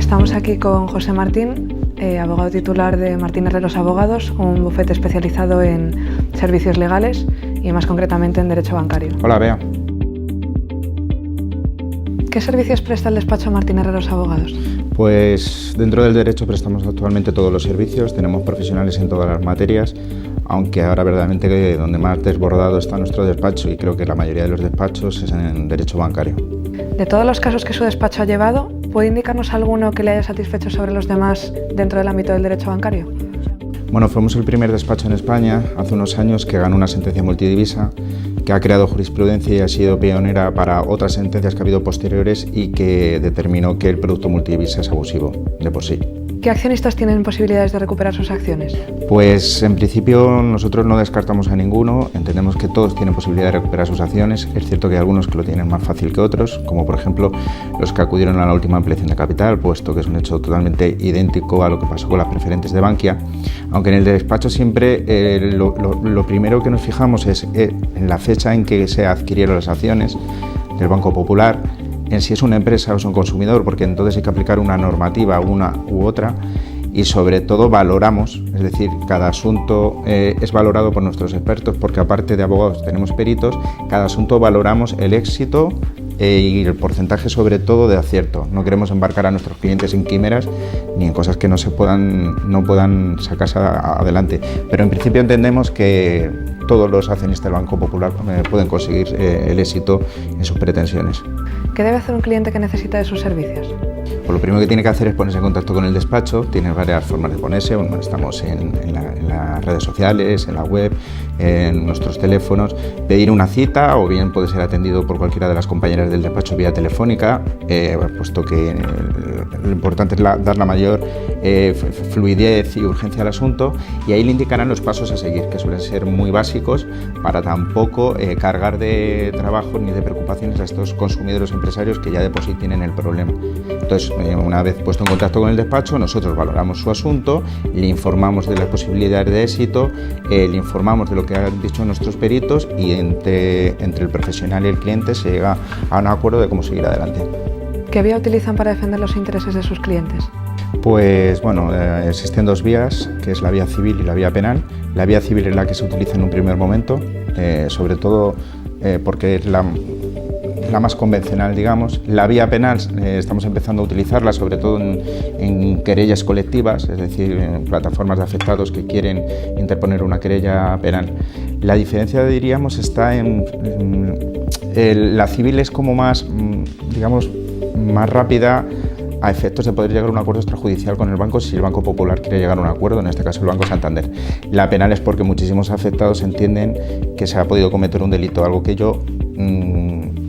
Estamos aquí con José Martín, abogado titular de Martín Herreros Abogados, un bufete especializado en servicios legales y más concretamente en derecho bancario. Hola, Bea. ¿Qué servicios presta el despacho Martín Herreros Abogados? Pues dentro del derecho prestamos actualmente todos los servicios, tenemos profesionales en todas las materias, aunque ahora verdaderamente donde más desbordado está nuestro despacho, y creo que la mayoría de los despachos es en derecho bancario. De todos los casos que su despacho ha llevado, ¿puede indicarnos alguno que le haya satisfecho sobre los demás dentro del ámbito del derecho bancario? Bueno, fuimos el primer despacho en España hace unos años que ganó una sentencia multidivisa, que ha creado jurisprudencia y ha sido pionera para otras sentencias que ha habido posteriores y que determinó que el producto multidivisa es abusivo de por sí. ¿Qué accionistas tienen posibilidades de recuperar sus acciones? Pues en principio nosotros no descartamos a ninguno, entendemos que todos tienen posibilidad de recuperar sus acciones. Es cierto que hay algunos que lo tienen más fácil que otros, como por ejemplo los que acudieron a la última ampliación de capital, puesto que es un hecho totalmente idéntico a lo que pasó con las preferentes de Bankia, aunque en el despacho siempre lo primero que nos fijamos es en la fecha en que se adquirieron las acciones del Banco Popular, en si es una empresa o es un consumidor, porque entonces hay que aplicar una normativa, una u otra, y sobre todo valoramos, es decir, cada asunto es valorado por nuestros expertos, porque aparte de abogados tenemos peritos, cada asunto valoramos el éxito y el porcentaje sobre todo de acierto. No queremos embarcar a nuestros clientes en quimeras ni en cosas que no puedan sacarse adelante, pero en principio entendemos que todos los accionistas del Banco Popular pueden conseguir el éxito en sus pretensiones. ¿Qué debe hacer un cliente que necesita de sus servicios? Pues lo primero que tiene que hacer es ponerse en contacto con el despacho. Tiene varias formas de ponerse. Bueno, estamos en las redes sociales, en la web, en nuestros teléfonos. Pedir una cita o bien puede ser atendido por cualquiera de las compañeras del despacho vía telefónica, puesto que lo importante es dar la mayor fluidez y urgencia al asunto, y ahí le indicarán los pasos a seguir, que suelen ser muy básicos para tampoco cargar de trabajo ni de preocupaciones a estos consumidores empresarios que ya de por sí tienen el problema. Entonces, una vez puesto en contacto con el despacho, nosotros valoramos su asunto, le informamos de las posibilidades de éxito, le informamos de lo que han dicho nuestros peritos, y entre el profesional y el cliente se llega a un acuerdo de cómo seguir adelante. ¿Qué vía utilizan para defender los intereses de sus clientes? Pues bueno, existen dos vías, que es la vía civil y la vía penal. La vía civil es la que se utiliza en un primer momento, sobre todo porque es la más convencional, digamos. La vía penal estamos empezando a utilizarla sobre todo en querellas colectivas, es decir, en plataformas de afectados que quieren interponer una querella penal. La diferencia, diríamos, está en la civil es como más, digamos, más rápida a efectos de poder llegar a un acuerdo extrajudicial con el banco si el Banco Popular quiere llegar a un acuerdo, en este caso el Banco Santander. La penal es porque muchísimos afectados entienden que se ha podido cometer un delito, algo que yo,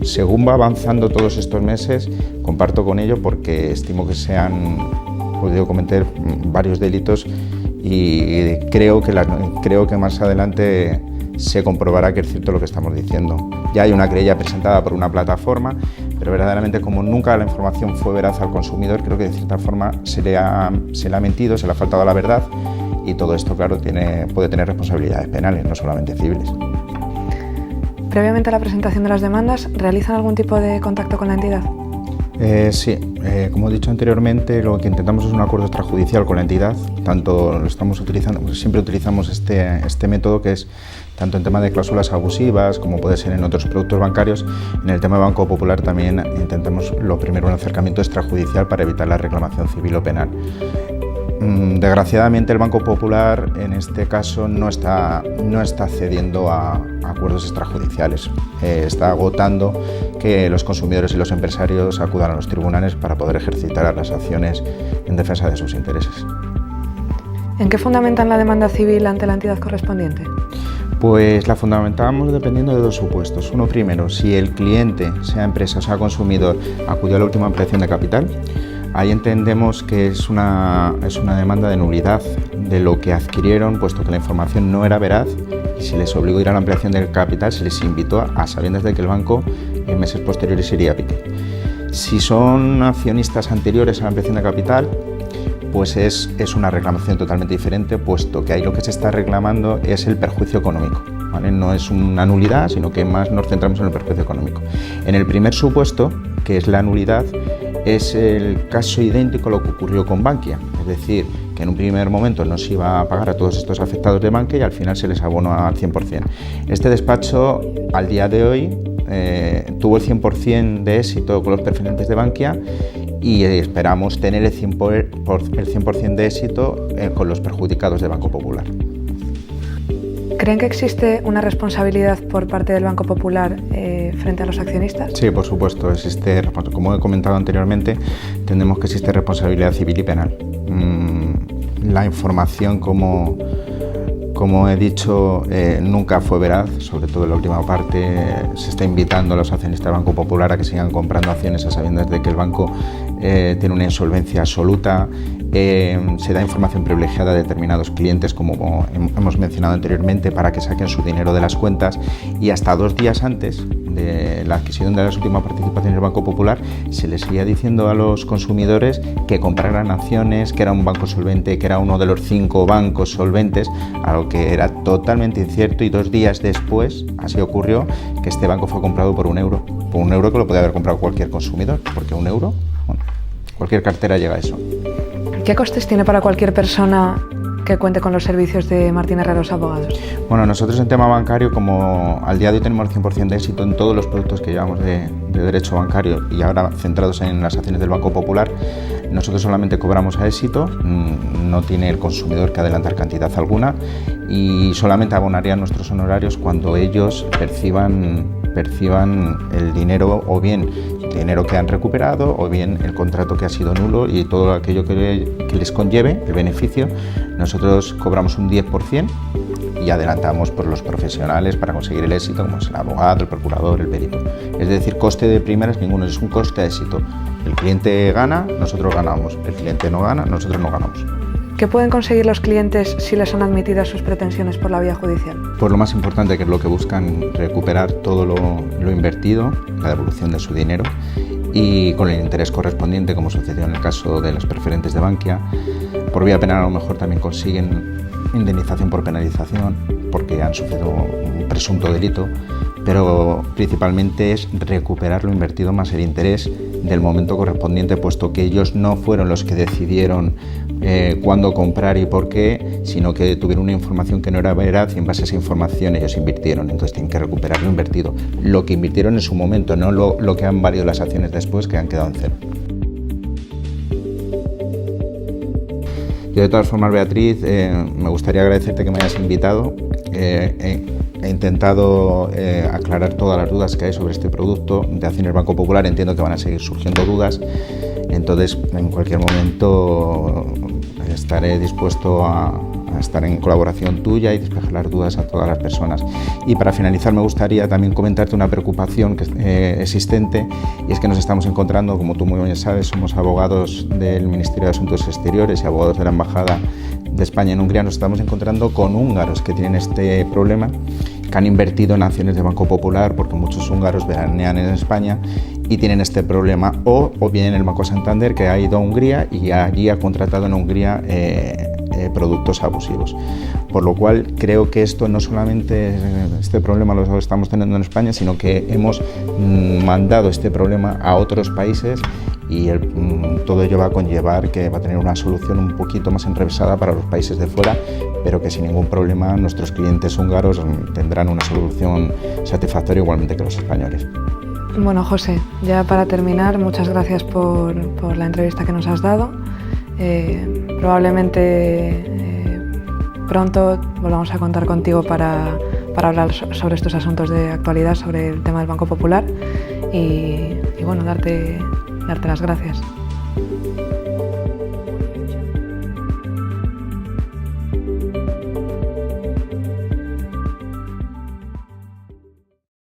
según va avanzando todos estos meses, comparto con ello, porque estimo que se han podido cometer varios delitos y creo que más adelante se comprobará que es cierto lo que estamos diciendo. Ya hay una querella presentada por una plataforma, pero verdaderamente, como nunca la información fue veraz al consumidor, creo que de cierta forma se le ha mentido, se le ha faltado a la verdad, y todo esto, claro, puede tener responsabilidades penales, no solamente civiles. Previamente a la presentación de las demandas, ¿realizan algún tipo de contacto con la entidad? Sí, como he dicho anteriormente, lo que intentamos es un acuerdo extrajudicial con la entidad. Tanto lo estamos utilizando, siempre utilizamos este método, que es tanto en tema de cláusulas abusivas como puede ser en otros productos bancarios. En el tema de Banco Popular también intentamos lo primero un acercamiento extrajudicial para evitar la reclamación civil o penal. Desgraciadamente el Banco Popular en este caso no está cediendo a acuerdos extrajudiciales. Está agotando que los consumidores y los empresarios acudan a los tribunales para poder ejercitar las acciones en defensa de sus intereses. ¿En qué fundamentan la demanda civil ante la entidad correspondiente? Pues la fundamentamos dependiendo de dos supuestos. Uno primero, si el cliente, sea empresa o sea consumidor, acudió a la última ampliación de capital. Ahí entendemos que es una demanda de nulidad de lo que adquirieron, puesto que la información no era veraz, y se les obligó a ir a la ampliación del capital, se les invitó a sabiendas de que el banco en meses posteriores iría a pique. Si son accionistas anteriores a la ampliación de capital, pues es una reclamación totalmente diferente, puesto que ahí lo que se está reclamando es el perjuicio económico, ¿vale? No es una nulidad, sino que más nos centramos en el perjuicio económico. En el primer supuesto, que es la nulidad, es el caso idéntico a lo que ocurrió con Bankia, es decir, que en un primer momento no se iba a pagar a todos estos afectados de Bankia y al final se les abonó al 100%. Este despacho, al día de hoy, tuvo el 100% de éxito con los preferentes de Bankia y esperamos tener el 100% de éxito con los perjudicados de Banco Popular. ¿Creen que existe una responsabilidad por parte del Banco Popular frente a los accionistas? Sí, por supuesto, existe, como he comentado anteriormente, entendemos que existe responsabilidad civil y penal. La información, como he dicho, nunca fue veraz, sobre todo en la última parte. Se está invitando a los accionistas del Banco Popular a que sigan comprando acciones a sabiendas de que el banco tiene una insolvencia absoluta. Se da información privilegiada a determinados clientes, como hemos mencionado anteriormente, para que saquen su dinero de las cuentas, y hasta 2 días antes de la adquisición de las últimas participaciones del Banco Popular se les seguía diciendo a los consumidores que compraran acciones, que era un banco solvente, que era uno de los 5 bancos solventes, algo que era totalmente incierto, y 2 días después así ocurrió, que este banco fue comprado por €1, que lo podía haber comprado cualquier consumidor, porque €1, bueno, cualquier cartera llega a eso. ¿Qué costes tiene para cualquier persona que cuente con los servicios de Martín Herreros Abogados? Bueno, nosotros en tema bancario, como al día de hoy tenemos el 100% de éxito en todos los productos que llevamos de derecho bancario y ahora centrados en las acciones del Banco Popular, nosotros solamente cobramos a éxito, no tiene el consumidor que adelantar cantidad alguna y solamente abonarían nuestros honorarios cuando ellos perciban el dinero, o bien el dinero que han recuperado o bien el contrato que ha sido nulo y todo aquello que les conlleve el beneficio. Nosotros cobramos un 10% y adelantamos por los profesionales para conseguir el éxito, como es el abogado, el procurador, el perito. Es decir, coste de primeras ninguno, es un coste de éxito. El cliente gana, nosotros ganamos. El cliente no gana, nosotros no ganamos. ¿Qué pueden conseguir los clientes si les son admitidas sus pretensiones por la vía judicial? Pues lo más importante, que es lo que buscan, recuperar todo lo invertido, la devolución de su dinero y con el interés correspondiente, como sucedió en el caso de las preferentes de Bankia. Por vía penal a lo mejor también consiguen indemnización por penalización porque han sufrido un presunto delito, pero principalmente es recuperar lo invertido más el interés del momento correspondiente, puesto que ellos no fueron los que decidieron cuándo comprar y por qué, sino que tuvieron una información que no era veraz y en base a esa información ellos invirtieron. Entonces tienen que recuperar lo invertido, lo que invirtieron en su momento, no lo que han valido las acciones después, que han quedado en cero. Yo, de todas formas, Beatriz, me gustaría agradecerte que me hayas invitado. He intentado aclarar todas las dudas que hay sobre este producto de acciones Banco Popular. Entiendo que van a seguir surgiendo dudas, entonces en cualquier momento estaré dispuesto a estar en colaboración tuya y despejar las dudas a todas las personas. Y para finalizar, me gustaría también comentarte una preocupación existente, y es que nos estamos encontrando, como tú muy bien sabes, somos abogados del Ministerio de Asuntos Exteriores y abogados de la Embajada de España en Hungría. Nos estamos encontrando con húngaros que tienen este problema, que han invertido en acciones de Banco Popular, porque muchos húngaros veranean en España y tienen este problema, o bien el Banco Santander, que ha ido a Hungría y allí ha contratado en Hungría productos abusivos. Por lo cual creo que esto no solamente, este problema lo estamos teniendo en España, sino que hemos mandado este problema a otros países y todo ello va a conllevar que va a tener una solución un poquito más enrevesada para los países de fuera, pero que sin ningún problema nuestros clientes húngaros tendrán una solución satisfactoria igualmente que los españoles. Bueno, José, ya para terminar, muchas gracias por la entrevista que nos has dado. Probablemente pronto volvamos a contar contigo para hablar sobre estos asuntos de actualidad, sobre el tema del Banco Popular y bueno, darte las gracias.